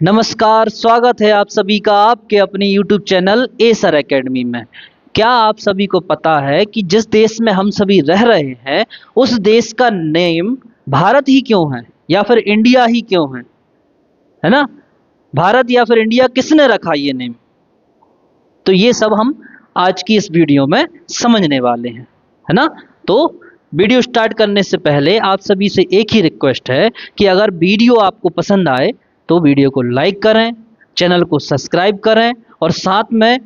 नमस्कार, स्वागत है आप सभी का आपके अपने YouTube चैनल ए सर एकेडमी में। क्या आप सभी को पता है कि जिस देश में हम सभी रह रहे हैं उस देश का नेम भारत ही क्यों है या फिर इंडिया ही क्यों है ना? भारत या फिर इंडिया किसने रखा ये नेम? तो ये सब हम आज की इस वीडियो में समझने वाले हैं, है ना? तो वीडियो स्टार्ट करने से पहले आप सभी से एक ही रिक्वेस्ट है कि अगर वीडियो आपको पसंद आए तो वीडियो को लाइक करें, चैनल को सब्सक्राइब करें और साथ में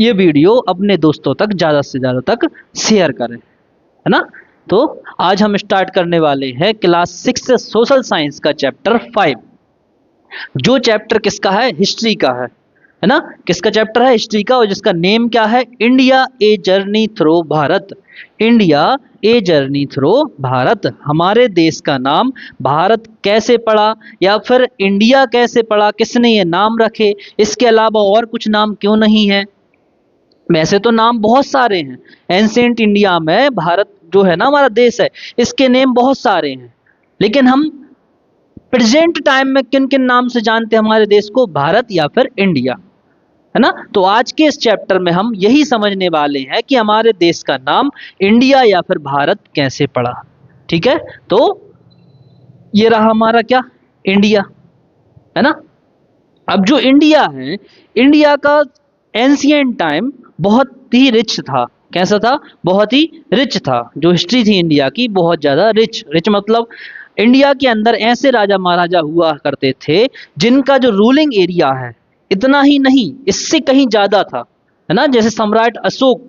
ये वीडियो अपने दोस्तों तक ज़्यादा से ज़्यादा तक शेयर करें, है ना? तो आज हम स्टार्ट करने वाले हैं क्लास 6 सोशल साइंस का चैप्टर 5, जो चैप्टर किसका है? हिस्ट्री का है ना? किसका चैप्टर है? हिस्ट्री का, और जिसका नेम क्या है? India a journey through Bharat. India a journey through Bharat. हमारे देश का नाम भारत कैसे पड़ा या फिर इंडिया कैसे पड़ा, किसने ये नाम रखे, इसके अलावा और कुछ नाम क्यों नहीं है? वैसे तो नाम बहुत सारे हैं, एंशिएंट इंडिया में भारत जो है ना हमारा देश है, इसके नेम बहुत सारे हैं, लेकिन हम प्रेजेंट टाइम में किन किन नाम से जानते हैं हमारे देश को? भारत या फिर इंडिया, है ना? तो आज के इस चैप्टर में हम यही समझने वाले हैं कि हमारे देश का नाम इंडिया या फिर भारत कैसे पड़ा। ठीक है, तो ये रहा हमारा क्या? इंडिया, है ना? अब जो इंडिया है, इंडिया का एंशिएंट टाइम बहुत ही रिच था। कैसा था? बहुत ही रिच था। जो हिस्ट्री थी इंडिया की बहुत ज्यादा रिच। रिच मतलब इंडिया के अंदर ऐसे राजा महाराजा हुआ करते थे जिनका जो रूलिंग एरिया है इतना ही नहीं, इससे कहीं ज्यादा था, है ना? जैसे सम्राट अशोक,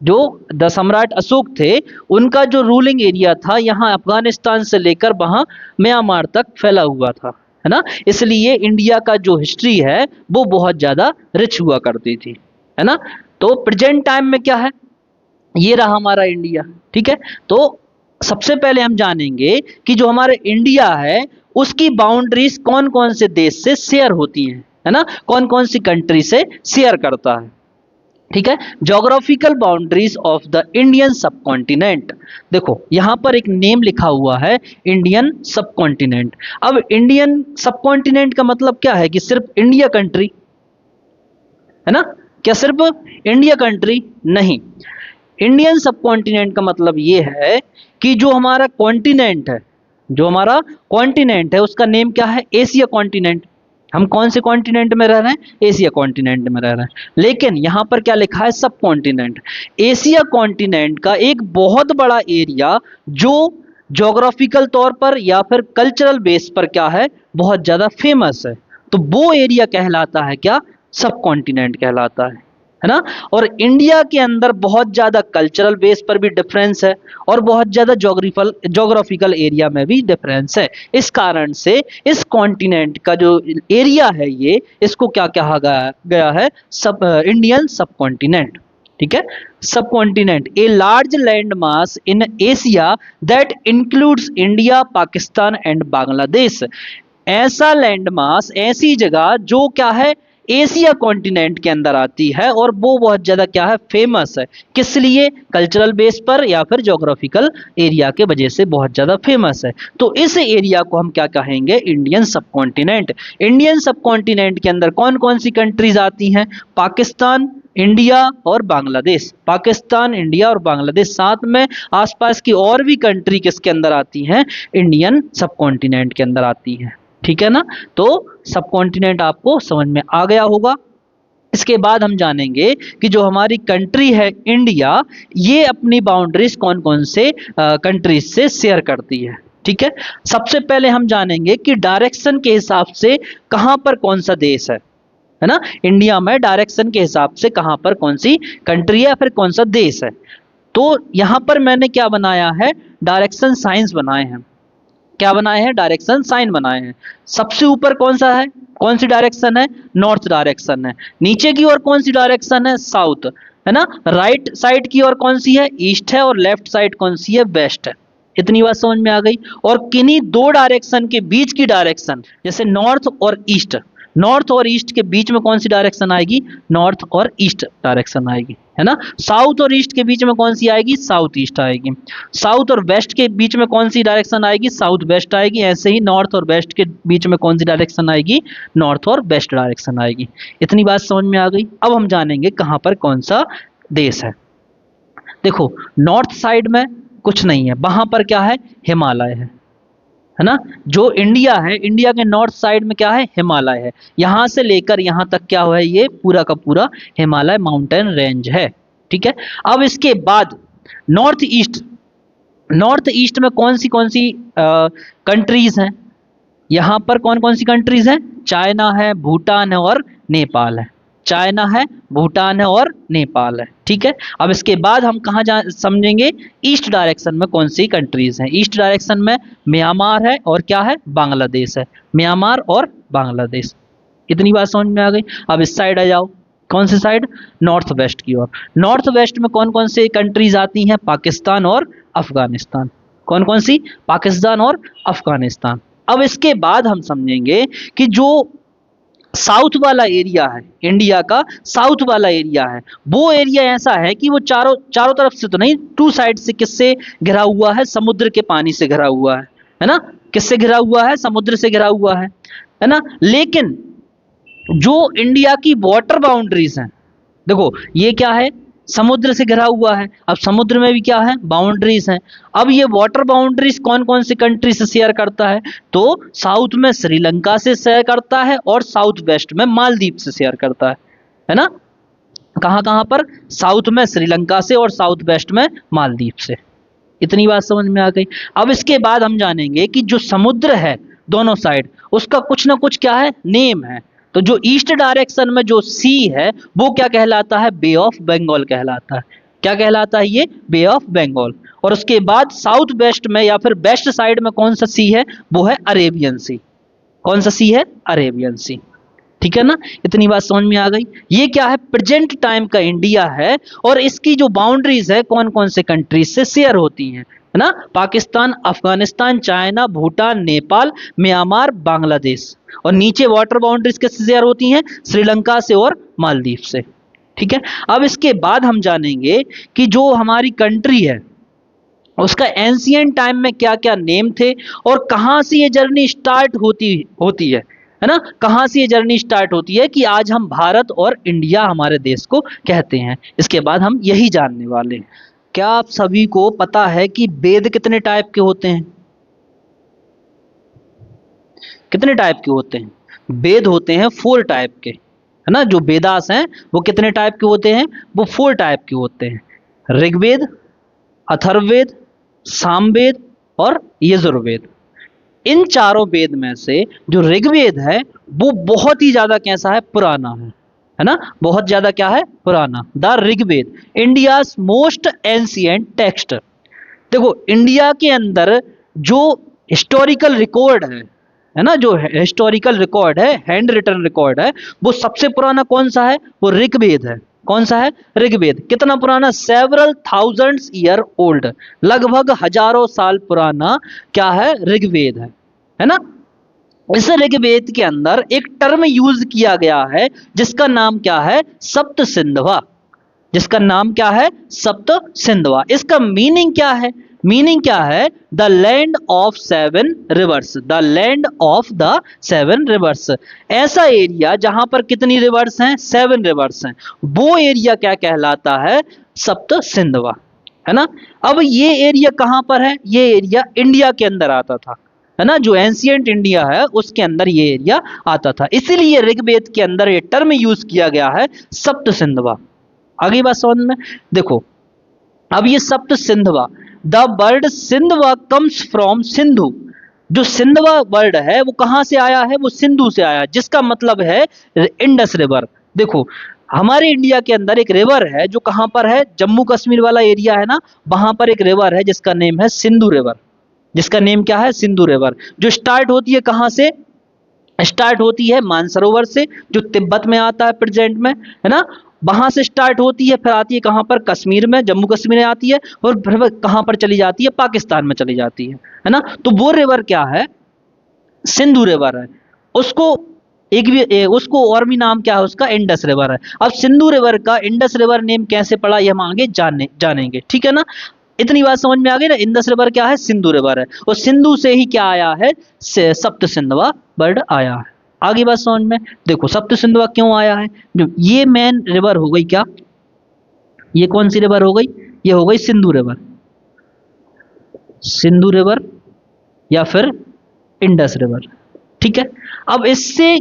जो द सम्राट अशोक थे, उनका जो रूलिंग एरिया था यहाँ अफगानिस्तान से लेकर वहाँ म्यांमार तक फैला हुआ था, है ना? इसलिए इंडिया का जो हिस्ट्री है वो बहुत ज्यादा रिच हुआ करती थी, है ना? तो प्रेजेंट टाइम में क्या है? ये रहा हमारा इंडिया। ठीक है, तो सबसे पहले हम जानेंगे कि जो हमारे इंडिया है उसकी बाउंड्रीज कौन कौन से देश से शेयर होती हैं, है ना? कौन कौन सी कंट्री से शेयर करता है। ठीक है, geographical boundaries of the Indian सब कॉन्टिनेंट। देखो यहां पर एक नेम लिखा हुआ है, इंडियन सब कॉन्टिनेंट। अब इंडियन सब कॉन्टिनेंट का मतलब क्या है? कि सिर्फ इंडिया कंट्री, है ना? क्या सिर्फ इंडिया कंट्री? नहीं, इंडियन सब कॉन्टिनेंट का मतलब ये है कि जो हमारा कॉन्टिनेंट है, जो हमारा कॉन्टिनेंट है उसका नेम क्या है? Asia continent. हम कौन से कॉन्टिनेंट में रह रहे हैं? एशिया कॉन्टिनेंट में रह रहे हैं। लेकिन यहां पर क्या लिखा है? सब कॉन्टिनेंट। एशिया कॉन्टिनेंट का एक बहुत बड़ा एरिया जो ज्योग्राफिकल तौर पर या फिर कल्चरल बेस पर क्या है? बहुत ज्यादा फेमस है, तो वो एरिया कहलाता है क्या? सब कॉन्टिनेंट कहलाता है ना? और इंडिया के अंदर बहुत ज्यादा कल्चरल बेस पर भी डिफरेंस है और बहुत ज्यादा ज्योग्राफिकल एरिया में भी डिफरेंस है। इस कारण से इस कॉन्टिनेंट का जो एरिया है ये, इसको क्या कहा गया है? सब इंडियन सब कॉन्टिनेंट। ठीक है, सब continent a large land mass in Asia that includes India, Pakistan and Bangladesh. ऐसा लैंड मास, ऐसी जगह जो क्या है? एशिया कॉन्टिनेंट के अंदर आती है और वो बहुत ज्यादा क्या है? फेमस है। किस लिए? कल्चरल बेस पर या फिर ज्योग्राफिकल एरिया के वजह से बहुत ज्यादा फेमस है। तो इस एरिया को हम क्या कहेंगे? इंडियन सब कॉन्टिनेंट। इंडियन सब कॉन्टिनेंट के अंदर कौन कौन सी कंट्रीज आती हैं? पाकिस्तान, इंडिया और बांग्लादेश। पाकिस्तान, इंडिया और बांग्लादेश, साथ में आसपास की और भी कंट्री किसके अंदर आती हैं? इंडियन सब कॉन्टिनेंट के अंदर आती हैं। ठीक है ना? तो सब कॉन्टिनेंट आपको समझ में आ गया होगा। इसके बाद हम जानेंगे कि जो हमारी कंट्री है इंडिया, ये अपनी बाउंड्रीज कौन कौन से कंट्रीज से शेयर करती है। ठीक है, सबसे पहले हम जानेंगे कि डायरेक्शन के हिसाब से कहां पर कौन सा देश है ना? इंडिया में डायरेक्शन के हिसाब से कहां पर कौन सी कंट्री है या फिर कौन सा देश है। तो यहां पर मैंने क्या बनाया है? डायरेक्शन साइंस बनाए हैं। क्या बनाए हैं? डायरेक्शन साइन बनाए हैं। सबसे ऊपर कौन सा है? कौन सी डायरेक्शन है? नॉर्थ डायरेक्शन है। नीचे की ओर कौन सी डायरेक्शन है? साउथ, है ना? राइट साइड की ओर कौन सी है? ईस्ट है। और लेफ्ट साइड कौन सी है? वेस्ट है। इतनी बात समझ में आ गई। और किन्हीं दो डायरेक्शन के बीच की डायरेक्शन, जैसे नॉर्थ और ईस्ट, नॉर्थ और ईस्ट के बीच में कौन सी डायरेक्शन आएगी? नॉर्थ और ईस्ट डायरेक्शन आएगी, है ना। साउथ और ईस्ट के बीच में कौन सी आएगी? साउथ ईस्ट आएगी। साउथ और वेस्ट के बीच में कौन सी डायरेक्शन आएगी? साउथ वेस्ट आएगी। ऐसे ही नॉर्थ और वेस्ट के बीच में कौन सी डायरेक्शन आएगी? नॉर्थ और वेस्ट डायरेक्शन आएगी। इतनी बात समझ में आ गई। अब हम जानेंगे कहां पर कौन सा देश है। देखो, नॉर्थ साइड में कुछ नहीं है, वहां पर क्या है? हिमालय है ना। जो इंडिया है, इंडिया के नॉर्थ साइड में क्या है? हिमालय है। यहां से लेकर यहां तक क्या है? ये पूरा का पूरा हिमालय माउंटेन रेंज है, ठीक है। अब इसके बाद नॉर्थ ईस्ट, नॉर्थ ईस्ट में कौन सी कंट्रीज हैं? यहां पर कौन कौन सी कंट्रीज हैं? चाइना है, भूटान है और नेपाल है। चाइना है, भूटान है और नेपाल है, ठीक है। अब इसके बाद हम कहाँ जा समझेंगे? ईस्ट डायरेक्शन में कौन सी कंट्रीज हैं। ईस्ट डायरेक्शन में म्यांमार है और क्या है? बांग्लादेश है। म्यांमार और बांग्लादेश। इतनी बात समझ में आ गई। अब इस साइड आ जाओ। कौन सी साइड? नॉर्थ वेस्ट की ओर। नॉर्थ वेस्ट में कौन कौन से कंट्रीज आती हैं? पाकिस्तान और अफगानिस्तान। कौन कौन सी? पाकिस्तान और अफगानिस्तान। अब इसके बाद हम समझेंगे कि जो साउथ वाला एरिया है, इंडिया का साउथ वाला एरिया है, वो एरिया ऐसा है कि वो चारों चारों तरफ से तो नहीं, टू साइड से किससे घिरा हुआ है? समुद्र के पानी से घिरा हुआ है ना। किससे घिरा हुआ है? समुद्र से घिरा हुआ है ना। लेकिन जो इंडिया की वाटर बाउंड्रीज हैं, देखो ये क्या है? समुद्र से घिरा हुआ है। अब समुद्र में भी क्या है? बाउंड्रीज हैं। अब ये वाटर बाउंड्रीज कौन कौन सी कंट्री से शेयर करता है? तो साउथ में श्रीलंका से शेयर करता है और साउथ वेस्ट में मालदीव से शेयर करता है ना। कहां कहां पर? साउथ में श्रीलंका से और साउथ वेस्ट में मालदीव से। इतनी बात समझ में आ गई। अब इसके बाद हम जानेंगे कि जो समुद्र है दोनों साइड, उसका कुछ ना कुछ क्या है? नेम है। तो जो ईस्ट डायरेक्शन में जो सी है वो क्या कहलाता है? बे ऑफ बंगाल कहलाता है। क्या कहलाता है ये? बे ऑफ बंगाल। और उसके बाद साउथ वेस्ट में या फिर वेस्ट साइड में कौन सा सी है? वो है अरेबियन सी। कौन सा सी है? अरेबियन सी, ठीक है ना। इतनी बात समझ में आ गई। ये क्या है? प्रेजेंट टाइम का इंडिया है और इसकी जो बाउंड्रीज है कौन कौन से कंट्रीज से शेयर होती हैं, है ना। Pakistan, Afghanistan, China, Bhutan, Nepal, Myanmar, Bangladesh. और नीचे वाटर बाउंड्रीज किससे शेयर होती हैं? श्रीलंका से और मालदीव से, ठीक है। अब इसके बाद हम जानेंगे कि जो हमारी कंट्री है उसका एंशिएंट टाइम में क्या क्या नेम थे और कहां से ये जर्नी स्टार्ट होती है ना। कहां से ये जर्नी स्टार्ट होती है कि आज हम भारत और इंडिया हमारे देश को कहते हैं। इसके बाद हम यही जानने वाले हैं। क्या आप सभी को पता है कि वेद कितने टाइप के होते हैं? कितने टाइप के होते हैं? वेद होते हैं 4 टाइप के, है ना। जो वेदास हैं वो कितने टाइप के होते हैं? वो 4 टाइप के होते हैं। ऋग्वेद, अथर्ववेद, सामवेद और यजुर्वेद। इन चारों वेद में से जो ऋग्वेद है वो बहुत ही ज्यादा कैसा है? पुराना है ना। बहुत ज्यादा क्या है? पुराना। The Rigveda India's most ancient text. देखो इंडिया के अंदर जो हिस्टोरिकल रिकॉर्ड है ना, जो हिस्टोरिकल रिकॉर्ड है, हैंड रिटन रिकॉर्ड है, वो सबसे पुराना कौन सा है? वो ऋग्वेद है। कौन सा है? ऋग्वेद। कितना पुराना? Several thousands year old. लगभग हजारों साल पुराना क्या है? ऋग्वेद है ना। इस ऋग्वेद के अंदर एक टर्म यूज किया गया है जिसका नाम क्या है? सप्त सिंधवा। जिसका नाम क्या है? सप्त सिंधवा। इसका मीनिंग क्या है? मीनिंग क्या है? The land of 7 reverse. The land of the 7 reverse. ऐसा एरिया जहां पर कितनी रिवर्स हैं? 7 रिवर्स हैं। वो एरिया क्या कहलाता है? सप्त सिंधवा, है ना। अब ये एरिया कहां पर है? ये एरिया इंडिया के अंदर आता था, है ना। जो एंशिएंट इंडिया है उसके अंदर ये एरिया आता था, इसीलिए ऋग्वेद के अंदर ये टर्म यूज किया गया है सप्त सिंधवा। आगे बात समझ में। देखो अब ये सप्त Sendhwa, the word Sendhwa comes from Sindhu. जो सिंधवा वर्ड है वो कहां से आया है? वो सिंधु से आया, जिसका मतलब है इंडस रिवर। देखो हमारे इंडिया के अंदर एक रिवर है जो कहां पर है? जम्मू कश्मीर वाला एरिया है ना, वहां पर एक रिवर है जिसका नेम है सिंधु रिवर। जिसका नेम क्या है? सिंधु रिवर। जो स्टार्ट होती है कहां से? स्टार्ट होती है मानसरोवर से, जो तिब्बत में आता है प्रेजेंट में, है ना। वहां से स्टार्ट होती है, फिर आती है कहां पर? कश्मीर में, जम्मू कश्मीर में आती है, और फिर कहां पर चली जाती है? पाकिस्तान में चली जाती है ना। तो वो रिवर क्या है? सिंधु रिवर है। उसको एक भी उसको और भी नाम क्या है उसका, इंडस रिवर है। अब सिंधु रिवर का इंडस रिवर नेम कैसे पड़ा ये हम आगे जानेंगे, ठीक है ना। इतनी बात समझ में आ गई ना, इंडस रिवर क्या है, सिंधु रिवर है, और सिंधु से ही क्या आया है, सप्त सिंधवा वर्ड आया है। आगे बात समझ में, देखो सप्त सिंधवा क्यों आया है, जो ये मेन रिवर हो गई क्या, ये कौन सी रिवर हो गई, ये हो गई सिंधु रिवर, सिंधु रिवर या फिर इंडस रिवर, ठीक है। अब इससे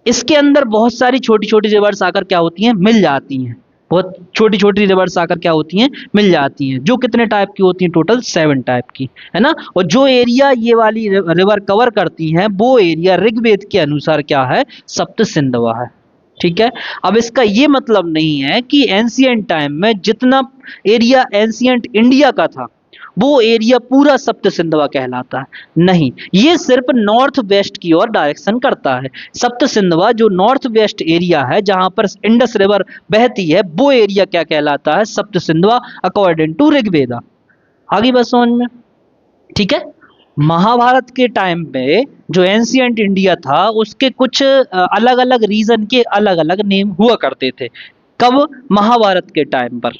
इसके अंदर बहुत सारी छोटी छोटी रिवर्स आकर क्या होती हैं, मिल जाती हैं, बहुत छोटी छोटी रिवर्स आकर क्या होती हैं, मिल जाती हैं, जो कितने टाइप की होती हैं, टोटल 7 टाइप की, है ना। और जो एरिया ये वाली रिवर कवर करती हैं वो एरिया ऋग्वेद के अनुसार क्या है, सप्त सिंधवा है, ठीक है। अब इसका ये मतलब नहीं है कि एंशियंट टाइम में जितना एरिया एंशियंट इंडिया का था वो एरिया पूरा सप्त सिंधवा कहलाता है, नहीं, ये सिर्फ नॉर्थ वेस्ट की ओर डायरेक्शन करता है। सप्त सिंधवा जो नॉर्थ वेस्ट एरिया है जहां पर इंडस रिवर बहती है वो एरिया क्या कहलाता है, सप्त सिंधवा अकॉर्डिंग टू ऋग्वेदा। आगे बस समझ में, ठीक है। महाभारत के टाइम पे जो एंशियंट इंडिया था उसके कुछ अलग अलग रीजन के अलग अलग नेम हुआ करते थे। कब, महाभारत के टाइम पर,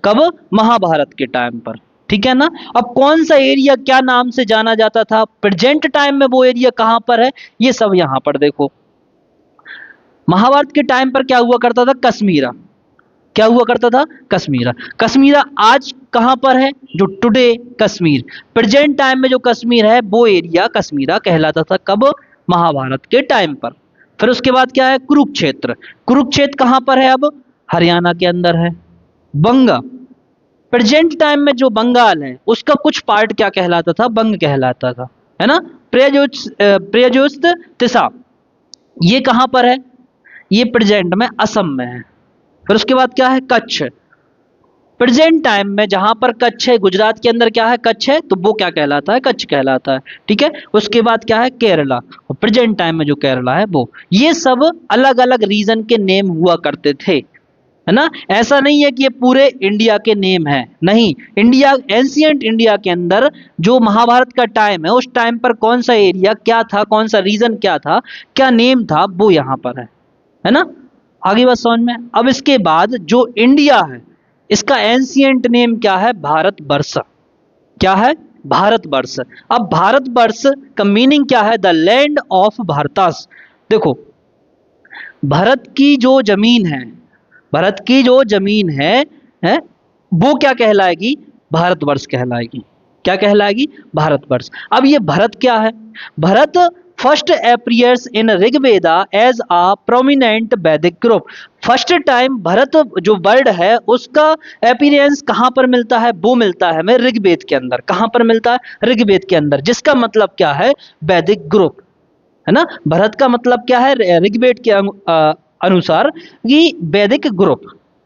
कब, महाभारत के टाइम पर, ठीक है ना। अब कौन सा एरिया क्या नाम से जाना जाता था प्रेजेंट टाइम में, वो एरिया कहां पर है, ये सब यहां पर देखो। महाभारत के टाइम पर क्या हुआ करता था, कश्मीरा, क्या हुआ करता था, कश्मीरा। कश्मीरा आज कहां पर है, जो टुडे कश्मीर, प्रेजेंट टाइम में जो कश्मीर है वो एरिया कश्मीरा कहलाता था, कब, महाभारत के टाइम पर। फिर उसके बाद क्या है, कुरुक्षेत्र, कुरुक्षेत्र कहां पर है, अब हरियाणा के अंदर है। बंगा, प्रेजेंट टाइम में जो बंगाल है उसका कुछ पार्ट क्या कहलाता था, बंग कहलाता था, है ना। प्रियजुस्त तिसा, ये कहां पर है, ये प्रेजेंट में असम में है। फिर उसके बाद क्या है, कच्छ, प्रेजेंट टाइम में जहां पर कच्छ है, गुजरात के अंदर क्या है, कच्छ है, तो वो क्या कहलाता है, कच्छ कहलाता है, ठीक है। उसके बाद क्या है, केरला, और प्रेजेंट टाइम में जो केरला है वो, ये सब अलग अलग रीजन के नेम हुआ करते थे, है ना। ऐसा नहीं है कि ये पूरे इंडिया के नेम है, नहीं, इंडिया एंशियंट इंडिया के अंदर जो महाभारत का टाइम है उस टाइम पर कौन सा एरिया क्या था, कौन सा रीजन क्या था, क्या नेम था, वो यहां पर है ना। आगे बात समझ में। अब इसके बाद जो इंडिया है इसका एंशियंट नेम क्या है, भारतवर्ष, क्या है, भारतवर्ष। अब भारतवर्ष का मीनिंग क्या है, द लैंड ऑफ भारतास। देखो भारत की जो जमीन है, भारत की जो जमीन है वो क्या कहलाएगी, भारतवर्ष कहलाएगी, क्या कहलाएगी, भारतवर्ष। अब ये भरत क्या है, Bharat first appears in Rigveda as a prominent Vedic group. First time Bharat जो वर्ड है उसका अपीयरेंस कहां पर मिलता है, वो मिलता है हमें ऋग्वेद के अंदर, कहां पर मिलता है, ऋग्वेद के अंदर, जिसका मतलब क्या है, वैदिक ग्रुप, है ना। भरत का मतलब क्या है, ऋग्वेद के अनुसार कि वैदिक ग्रुप,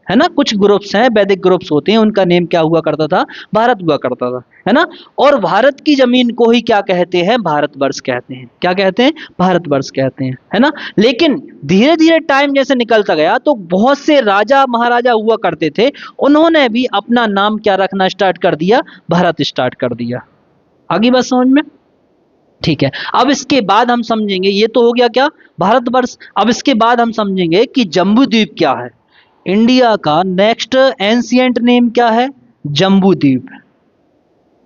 है ना। कुछ ग्रुप्स हैं, वैदिक ग्रुप्स होते हैं, उनका नेम क्या हुआ करता था, भारत हुआ करता था, है ना। और भारत की जमीन को ही क्या कहते हैं, भारतवर्ष कहते हैं, क्या कहते हैं, भारतवर्ष कहते हैं, है ना। लेकिन धीरे धीरे टाइम जैसे निकलता गया तो बहुत से राजा महाराजा हुआ करते थे, उन्होंने भी अपना नाम क्या रखना स्टार्ट कर दिया, भारत स्टार्ट कर दिया। आगे बात समझ में, ठीक है। अब इसके बाद हम समझेंगे, ये तो हो गया क्या, भारतवर्ष। अब इसके बाद हम समझेंगे कि जम्बू द्वीप क्या है, इंडिया का नेक्स्ट एंशियंट नेम क्या है, जम्बू द्वीप,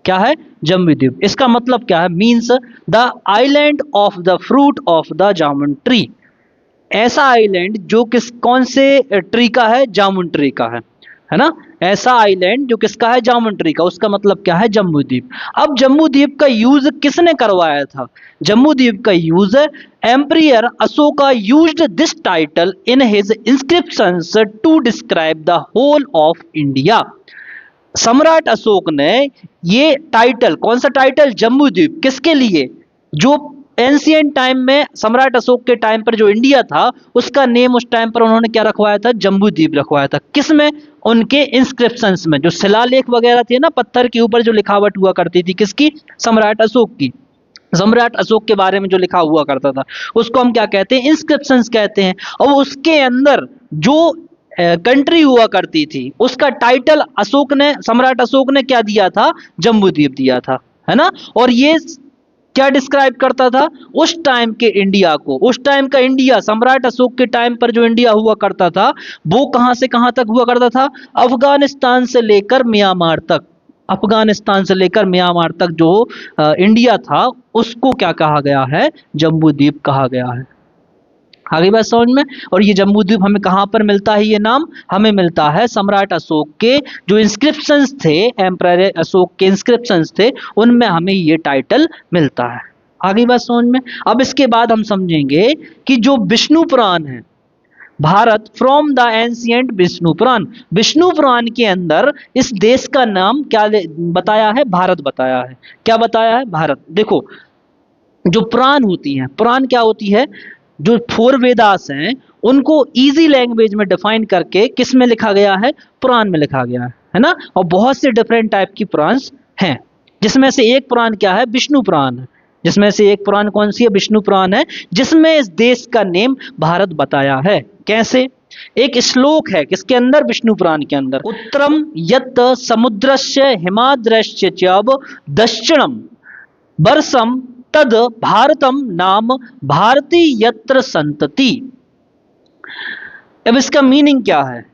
क्या है, जम्बू द्वीप। इसका मतलब क्या है, means the island of the fruit of the jamun tree. ऐसा आइलैंड जो किस कौन से ट्री का है, जामुन ट्री का है ना। ऐसा आइलैंड जो किसका है, जामुन ट्री का, उसका मतलब क्या है, जम्बू द्वीप। अब जम्बू द्वीप का यूज किसने करवाया था, जम्बू द्वीप का use emperor Ashoka used this title in his inscriptions to describe the whole of India. सम्राट अशोक ने ये टाइटल, कौन सा टाइटल, जम्बू द्वीप, किसके लिए, जो एंशियंट टाइम में सम्राट अशोक के टाइम पर जो इंडिया था उसका नेम उस टाइम पर उन्होंने क्या रखवाया था, जम्बू द्वीप रखवाया था। किसमें, उनके इंस्क्रिप्शंस में, जो शिलालेख वगैरह थे ना, पत्थर के ऊपर जो लिखावट हुआ करती थी, किसकी, सम्राट अशोक की, सम्राट अशोक के बारे में जो लिखा हुआ करता था उसको हम क्या कहते हैं, इंस्क्रिप्शंस कहते हैं। और उसके अंदर जो कंट्री हुआ करती थी उसका टाइटल अशोक ने, सम्राट अशोक ने क्या दिया था, जम्बू द्वीप दिया था, है ना। और ये क्या डिस्क्राइब करता था? उस टाइम के इंडिया को, उस टाइम का इंडिया, सम्राट अशोक के टाइम पर जो इंडिया हुआ करता था वो कहां से कहां तक हुआ करता था? अफगानिस्तान से लेकर म्यांमार तक, अफगानिस्तान से लेकर म्यांमार तक जो इंडिया था उसको क्या कहा गया है? जम्बू द्वीप कहा गया है। आगे बात समझ में? और ये जम्बू द्वीप हमें कहाँ पर मिलता है? ये नाम हमें मिलता है सम्राट अशोक के जो इंस्क्रिप्शंस थे, एम्परर अशोक के इंस्क्रिप्शंस थे, उनमें हमें ये टाइटल मिलता है। आगे बात समझ में? अब इसके बाद हम समझेंगे कि जो विष्णु पुराण है, Bharat from the ancient Vishnu Purana, Vishnu Purana के अंदर इस देश का नाम क्या बताया है? भारत बताया है। क्या बताया है? भारत। देखो, जो पुराण होती हैं, पुराण क्या होती है? जो 4 वेदास हैं उनको इजी लैंग्वेज में डिफाइन करके किस में लिखा गया है? पुराण में लिखा गया है ना। और बहुत से डिफरेंट टाइप की पुराण हैं, जिसमें से एक पुराण क्या है? विष्णु पुराण है। जिसमें से एक पुराण कौन सी है? विष्णु पुराण है, जिसमें इस देश का नेम भारत बताया है। कैसे? एक श्लोक है किसके अंदर? विष्णु पुराण के अंदर, उत्तरम यत् समुद्रस्य हिमाद्रस्य च दक्षिणम वर्षम तद भारतम नाम भारती यत्र संतति। अब इसका मीनिंग क्या है?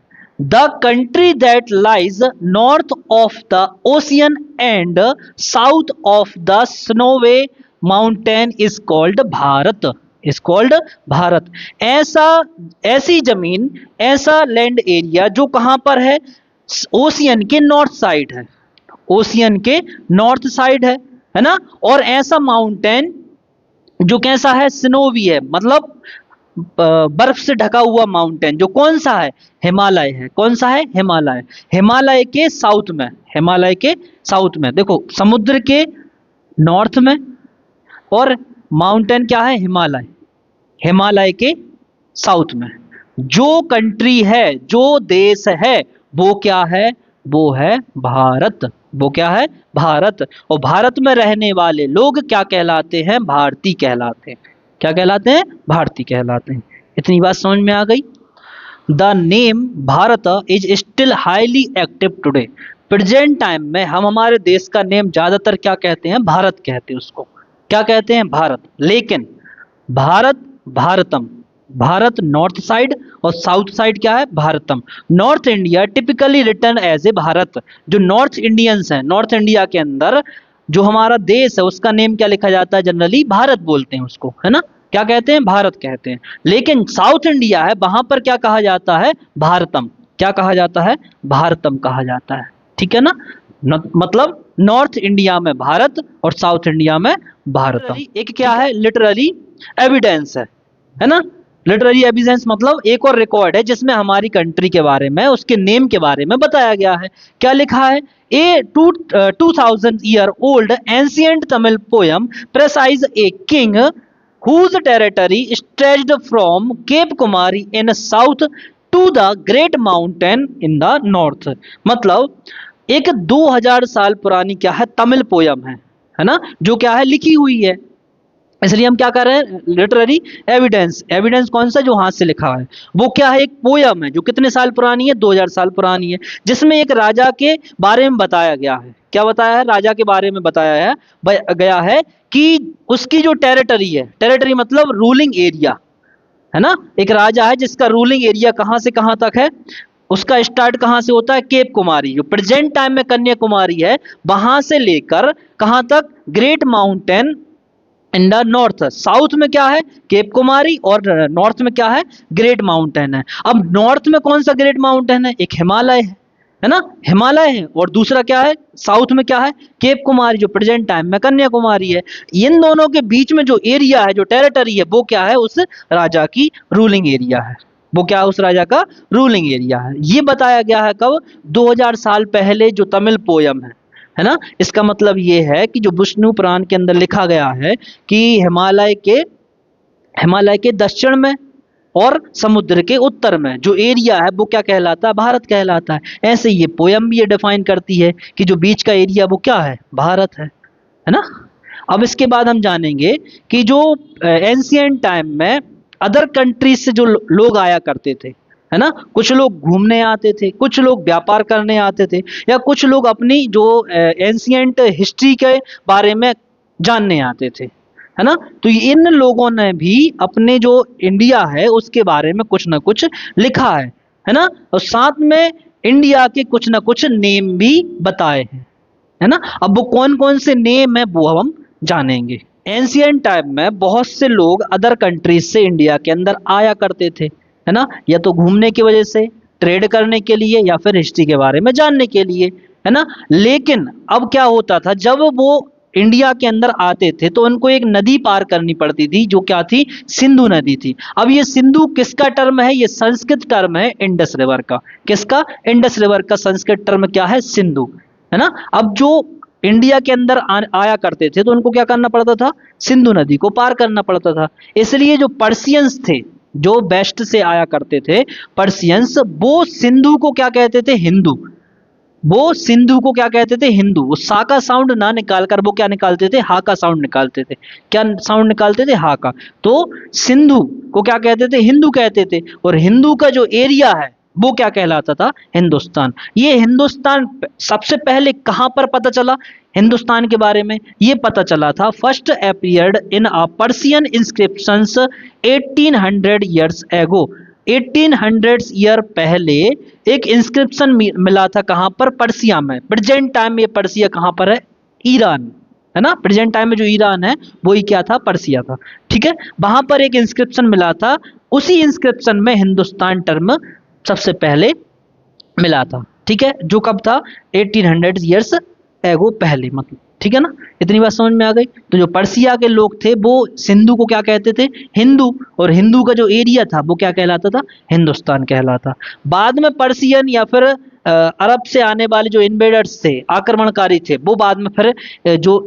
The country that lies north of the ocean and south of the snowy mountain is called Bharat, is called Bharat. ऐसी जमीन, ऐसा लैंड एरिया जो कहां पर है? ओशियन के नॉर्थ साइड है, ओशियन के नॉर्थ साइड है ना। और ऐसा माउंटेन जो कैसा है? स्नोवी है, मतलब बर्फ से ढका हुआ माउंटेन, जो कौन सा है? हिमालय है। कौन सा है? हिमालय। हिमालय के साउथ में, हिमालय के साउथ में। देखो, समुद्र के नॉर्थ में और माउंटेन क्या है? हिमालय, हिमालय के साउथ में। जो कंट्री है, जो देश है, वो क्या है? वो है भारत। वो क्या है? भारत। और भारत में रहने वाले लोग क्या कहलाते हैं? भारतीय कहलाते हैं। क्या कहलाते हैं? भारतीय कहलाते हैं। इतनी बात समझ में आ गई? The name Bharat is still highly active today. Present time में हम हमारे देश का नेम ज्यादातर क्या कहते हैं? भारत कहते हैं उसको। क्या कहते हैं? भारत। लेकिन भारत, भारतम, भारत नॉर्थ साइड और साउथ साइड क्या है? Bharatam. North India typically written as a Bharat. जो नॉर्थ इंडियंस हैं, नॉर्थ इंडिया के अंदर जो हमारा देश है उसका नेम क्या लिखा जाता है? जनरली भारत बोलते हैं उसको, है ना। क्या कहते हैं? भारत कहते हैं। लेकिन साउथ इंडिया है, वहां पर क्या कहा जाता है? भारतम। क्या कहा जाता है? भारतम कहा जाता है। ठीक है ना। मतलब नॉर्थ इंडिया में भारत और साउथ इंडिया में भारतम। एक क्या है? लिटरली एविडेंस है ना। लिटररी एविडेंस मतलब एक और रिकॉर्ड है जिसमें हमारी कंट्री के बारे में, उसके नेम के बारे में बताया गया है। क्या लिखा है? ए 2000 year old ancient Tamil poem precise a king whose territory stretched from Cape Kumari in south to the Great Mountain in the north। मतलब एक 2000 साल पुरानी क्या है? तमिल पोयम है ना, जो क्या है? लिखी हुई है। इसलिए हम क्या कर रहे हैं? Literary evidence. एविडेंस कौन सा? जो हाथ से लिखा है। वो क्या है? एक पोयम है जो कितने साल पुरानी है? 2000 साल पुरानी है, जिसमें एक राजा के बारे में बताया गया है। क्या बताया है? राजा के बारे में बताया गया है कि उसकी जो टेरिटरी है, टेरिटरी मतलब रूलिंग एरिया, है ना। एक राजा है जिसका रूलिंग एरिया कहां से कहां तक है? उसका स्टार्ट कहां से होता है? केप कुमारी, जो प्रेजेंट टाइम में कन्याकुमारी है, वहां से लेकर कहां तक? Great mountain in the north. South में क्या है? केप कुमारी, और नॉर्थ में क्या है? ग्रेट माउंटेन है। अब नॉर्थ में कौन सा ग्रेट माउंटेन है? एक हिमालय है ना, हिमालय है। और दूसरा क्या है? साउथ में क्या है? केप कुमारी, जो प्रेजेंट टाइम में कन्याकुमारी है। इन दोनों के बीच में जो एरिया है, जो टेरिटरी है, वो क्या है? उस राजा की रूलिंग एरिया है। वो क्या है? उस राजा का रूलिंग एरिया है। ये बताया गया है कब? 2000 साल पहले, जो तमिल पोयम है ना। इसका मतलब ये है कि जो विष्णु पुराण के अंदर लिखा गया है कि हिमालय के दक्षिण में और समुद्र के उत्तर में जो एरिया है वो क्या कहलाता है? भारत कहलाता है। ऐसे ये पोयम भी ये डिफाइन करती है कि जो बीच का एरिया वो क्या है? भारत है ना। अब इसके बाद हम जानेंगे कि जो एंशिएंट टाइम में अदर कंट्रीज से जो लोग आया करते थे, है ना, कुछ लोग घूमने आते थे, कुछ लोग व्यापार करने आते थे, या कुछ लोग अपनी जो एंशिएंट हिस्ट्री के बारे में जानने आते थे, है ना। तो इन लोगों ने भी अपने जो इंडिया है उसके बारे में कुछ ना कुछ लिखा है ना। और साथ में इंडिया के कुछ ना कुछ नेम भी बताए हैं, है ना। अब वो कौन कौन से नेम है वो हम जानेंगे। एंशियंट टाइम में बहुत से लोग अदर कंट्रीज से इंडिया के अंदर आया करते थे, है ना, या तो घूमने की वजह से, ट्रेड करने के लिए, या फिर हिस्ट्री के बारे में जानने के लिए, है ना। लेकिन अब क्या होता था, जब वो इंडिया के अंदर आते थे तो उनको एक नदी पार करनी पड़ती थी, जो क्या थी, सिंधु नदी थी। अब ये सिंधु किसका टर्म है, ये संस्कृत टर्म है इंडस रिवर का। किसका, इंडस रिवर का संस्कृत टर्म क्या है, सिंधु, है ना। अब जो इंडिया के अंदर आया करते थे तो उनको क्या करना पड़ता था, सिंधु नदी को पार करना पड़ता था। इसलिए जो पर्शियंस थे, जो वेस्ट से आया करते थे पर्शियंस, वो सिंधु को क्या कहते थे, हिंदू। वो सिंधु को क्या कहते थे, हिंदू। वो सा का साउंड ना निकालकर वो क्या निकालते थे, हा का साउंड निकालते थे। क्या साउंड निकालते थे, हा का। तो सिंधु को क्या कहते थे, हिंदू कहते थे। और हिंदू का जो एरिया है वो क्या कहलाता था, हिंदुस्तान। ये हिंदुस्तान सबसे पहले कहां पर पता चला हिंदुस्तान के बारे में, ये पता चला था first appeared in a Persian inscriptions 1800 years ago. 1800 year पहले एक इंस्क्रिप्शन मिला था, कहां पर, पर्सिया में। प्रेजेंट टाइम में ये पर्सिया कहां पर है, ईरान, है ना। प्रेजेंट टाइम में जो ईरान है वही क्या था, पर्सिया था, ठीक है। वहां पर एक इंस्क्रिप्शन मिला था, उसी इंस्क्रिप्शन में हिंदुस्तान टर्म सबसे पहले मिला था, ठीक है। जो कब था, 1800 ईयर्स एगो पहले, मतलब, ठीक है ना। इतनी बात समझ में आ गई। तो जो पर्सिया के लोग थे वो सिंधु को क्या कहते थे, हिंदू। और हिंदू का जो एरिया था वो क्या कहलाता था, हिंदुस्तान कहलाता। बाद में पर्सियन या फिर अरब से आने वाले जो इन्वेडर्स थे, आक्रमणकारी थे, वो बाद में फिर जो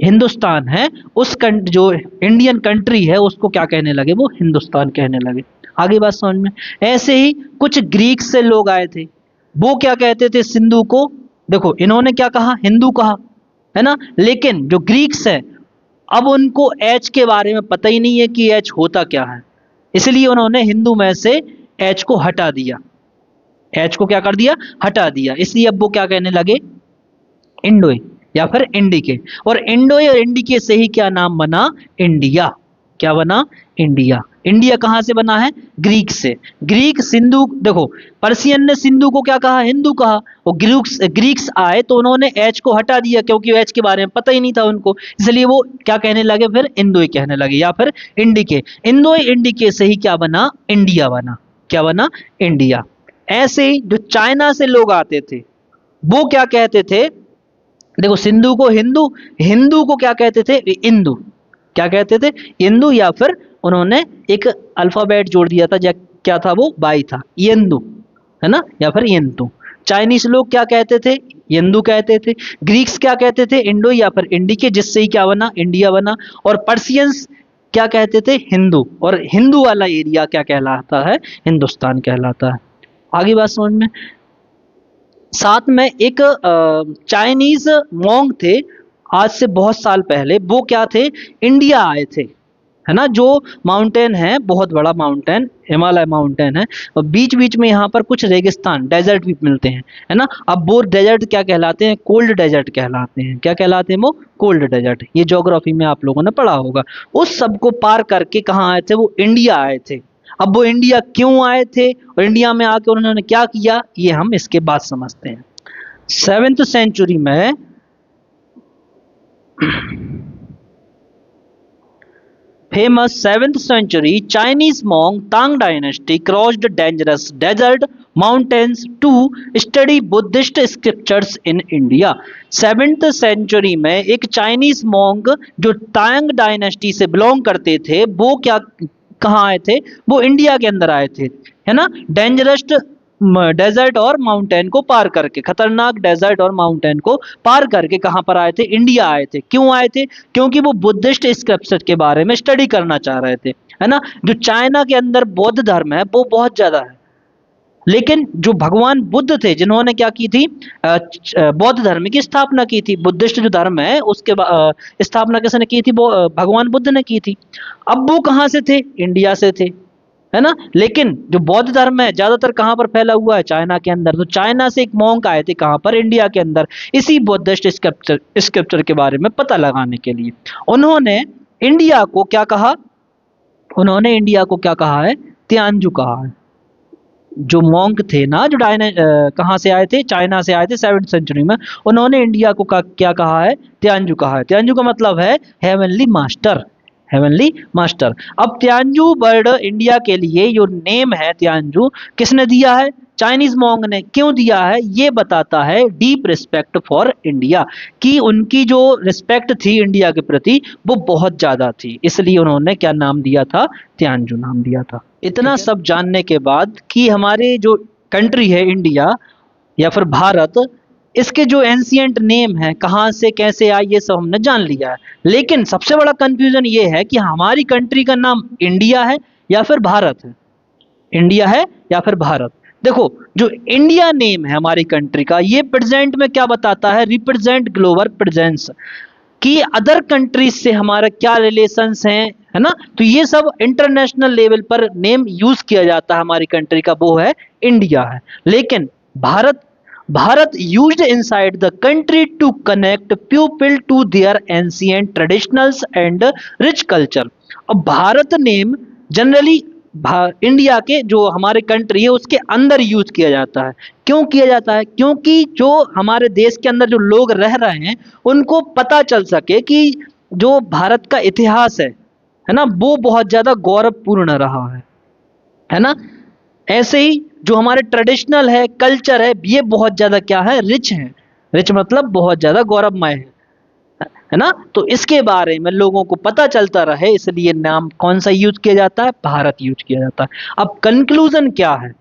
हिंदुस्तान है उस जो इंडियन कंट्री है उसको क्या कहने लगे, वो हिंदुस्तान कहने लगे। आगे बात समझ में। ऐसे ही कुछ ग्रीक से लोग आए थे, वो क्या कहते थे, सिंधु को, देखो इन्होंने क्या कहा, हिंदू कहा, है ना। लेकिन जो ग्रीक्स है, अब उनको एच के बारे में पता ही नहीं है कि एच होता क्या है, इसलिए उन्होंने हिंदू में से एच को हटा दिया। एच को क्या कर दिया, हटा दिया। इसलिए अब वो क्या कहने लगे, इंडोई या फिर इंडिके। और इंडोई और इंडिके से ही क्या नाम बना, इंडिया। क्या बना, इंडिया। इंडिया कहां से बना है, ग्रीक से। ग्रीक सिंधु, देखो पर्शियन ने सिंधु को क्या कहा, हिंदू कहा। और ग्रीक्स आए तो उन्होंने एच को हटा दिया, क्योंकि एच के बारे में पता ही नहीं था उनको, इसलिए वो क्या कहने लगे, फिर इंडोई कहने लगे या फिर इंडिके। इंडोई इंडिके से ही क्या बना, इंडिया बना। क्या बना, इंडिया। ऐसे ही जो चाइना से लोग आते थे वो क्या कहते थे, देखो सिंधु को हिंदू, हिंदू को क्या कहते थे, इंदु। क्या कहते थे, इंदु। या फिर उन्होंने एक अल्फाबेट जोड़ दिया था, क्या था वो, बाई था, येंदु, है ना, या फिर येंतु। चाइनीज लोग क्या कहते थे, येंदु कहते थे। ग्रीक्स क्या कहते थे, इंडो या फिर इंडिके, जिससे ही क्या बना, इंडिया बना। और पर्शियंस क्या कहते थे, हिंदू। और हिंदू वाला एरिया क्या कहलाता है, हिंदुस्तान कहलाता है। आगे बात समझ में। साथ में एक चाइनीज मोंग थे, आज से बहुत साल पहले, वो क्या थे, इंडिया आए थे, है ना। जो माउंटेन है, बहुत बड़ा माउंटेन, हिमालय माउंटेन है, और बीच बीच में यहाँ पर कुछ रेगिस्तान, डेजर्ट भी मिलते हैं, है ना। अब वो डेजर्ट क्या कहलाते हैं, कोल्ड डेजर्ट कहलाते हैं। क्या कहलाते हैं वो, कोल्ड डेजर्ट। ये ज्योग्राफी में आप लोगों ने पढ़ा होगा। उस सब को पार करके कहाँ आए थे, वो इंडिया आए थे। अब वो इंडिया क्यों आए थे और इंडिया में आके उन्होंने क्या किया, ये हम इसके बाद समझते हैं। 7th सेंचुरी में famous 7th century Chinese monk Tang dynasty crossed dangerous desert mountains to study Buddhist scriptures in India। 7th century में एक चाइनीज मॉन्क जो तांग डायनेस्टी से बिलोंग करते थे, वो क्या, कहाँ आए थे, वो इंडिया के अंदर आए थे, है ना। डेंजरस डेजर्ट और माउंटेन को पार करके, खतरनाक डेजर्ट और माउंटेन को पार करके कहां पर आए थे, इंडिया आए थे। क्यों आए थे, क्योंकि वो बुद्धिस्ट स्क्रिप्चर के बारे में स्टडी करना चाह रहे थे, है ना। जो चाइना के अंदर बौद्ध धर्म है वो बहुत ज्यादा है, लेकिन जो भगवान बुद्ध थे, जिन्होंने क्या की थी, बौद्ध धर्म की स्थापना की थी, बुद्धिस्ट जो धर्म है उसके स्थापना किसने की थी, वो भगवान बुद्ध ने की थी। अब वो कहां से थे, इंडिया से थे, है ना। लेकिन जो बौद्ध धर्म है ज्यादातर कहां पर फैला हुआ है, चाइना के अंदर। तो चाइना से एक मॉन्क आए थे, कहां पर, इंडिया के अंदर, इसी बुद्धिस्ट स्क्रिप्चर के बारे में पता लगाने के लिए। उन्होंने इंडिया को क्या कहा, उन्होंने इंडिया को क्या कहा है, तियांजु कहा है। जो मॉन्क थे ना, जो कहाँ से आए थे, चाइना से आए थे 7वीं सेंचुरी में, उन्होंने इंडिया को क्या कहा है, तियांजु कहा है। तियांजु का मतलब है हेवनली मास्टर, हेवनली मास्टर। अब तियांजु वर्ड इंडिया के लिए जो नेम है तियांजु, किसने दिया है, चाइनीज मॉन्ग ने। क्यों दिया है, ये बताता है डीप रिस्पेक्ट फॉर इंडिया, कि उनकी जो रिस्पेक्ट थी इंडिया के प्रति वो बहुत ज्यादा थी, इसलिए उन्होंने क्या नाम दिया था, तियांजु नाम दिया था। इतना सब जानने के बाद कि हमारे जो कंट्री है इंडिया या फिर भारत, इसके जो एंशियंट नेम है, कहाँ से कैसे आए, ये सब हमने जान लिया है। लेकिन सबसे बड़ा कंफ्यूजन ये है कि हमारी कंट्री का नाम इंडिया है या फिर भारत है, इंडिया है या फिर भारत। देखो, जो इंडिया नेम है हमारी कंट्री का, ये प्रेजेंट में क्या बताता है, रिप्रेजेंट ग्लोबल प्रेजेंस, कि अदर कंट्रीज से हमारा क्या रिलेशंस हैं, है ना। तो ये सब इंटरनेशनल लेवल पर नेम यूज किया जाता है हमारी कंट्री का, वो है इंडिया है। लेकिन Bharat used inside the country to connect people to their ancient traditionals and rich culture. अब भारत नेम जनरली इंडिया के जो हमारे कंट्री है उसके अंदर यूज किया जाता है। क्यों किया जाता है, क्योंकि जो हमारे देश के अंदर जो लोग रह रहे हैं उनको पता चल सके कि जो भारत का इतिहास है ना, वो बहुत ज्यादा गौरवपूर्ण रहा है ना। ऐसे ही जो हमारे ट्रेडिशनल है, कल्चर है, ये बहुत ज्यादा क्या है, रिच है। रिच मतलब बहुत ज्यादा गौरवमय है ना। तो इसके बारे में लोगों को पता चलता रहे, इसलिए नाम कौन सा यूज किया जाता है, भारत यूज किया जाता है। अब कंक्लूजन क्या है,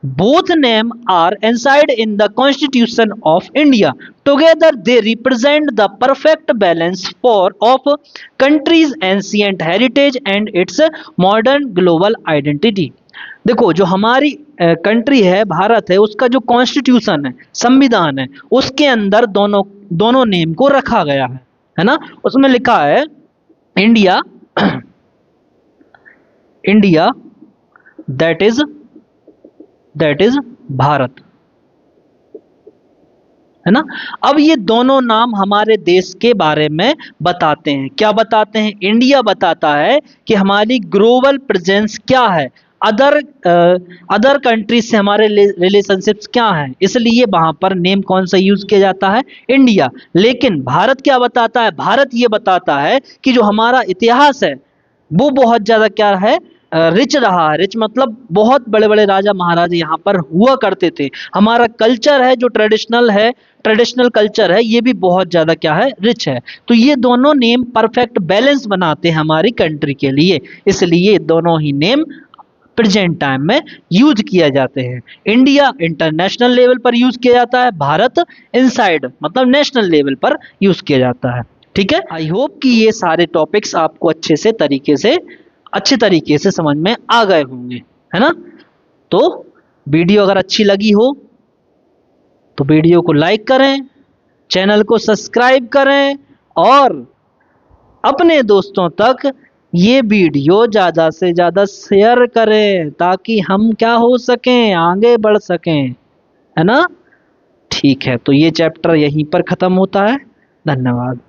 both name are inside in the constitution of India. Together they represent the perfect balance of country's ancient heritage and its modern global identity. देखो, जो हमारी कंट्री है, भारत है, उसका जो कॉन्स्टिट्यूशन है, संविधान है, उसके अंदर दोनों नेम को रखा गया है ना। उसमें लिखा है India, India that is Bharat, है ना। अब ये दोनों नाम हमारे देश के बारे में बताते हैं। क्या बताते हैं, इंडिया बताता है कि हमारी ग्लोबल प्रेजेंस क्या है, अदर कंट्रीज से हमारे रिलेशनशिप्स क्या हैं, इसलिए वहां पर नेम कौन सा यूज किया जाता है, इंडिया। लेकिन भारत क्या बताता है, भारत ये बताता है कि जो हमारा इतिहास है वो बहुत ज्यादा क्या है, रिच रहा है। रिच मतलब बहुत बड़े बड़े राजा महाराजा यहाँ पर हुआ करते थे। हमारा कल्चर है जो ट्रेडिशनल कल्चर है, ये भी बहुत ज्यादा क्या है, रिच है। तो ये दोनों नेम परफेक्ट बैलेंस बनाते हैं हमारी कंट्री के लिए, इसलिए दोनों ही नेम प्रेजेंट टाइम में यूज किया जाते हैं। इंडिया इंटरनेशनल लेवल पर यूज किया जाता है, भारत इनसाइड मतलब नेशनल लेवल पर यूज किया जाता है। ठीक है, आई होप कि ये सारे टॉपिक्स आपको अच्छे तरीके से समझ में आ गए होंगे, है ना। तो वीडियो अगर अच्छी लगी हो तो वीडियो को लाइक करें, चैनल को सब्सक्राइब करें और अपने दोस्तों तक ये वीडियो ज़्यादा से ज़्यादा शेयर करें, ताकि हम क्या हो सकें, आगे बढ़ सकें, है ना। ठीक है, तो ये चैप्टर यहीं पर ख़त्म होता है। धन्यवाद।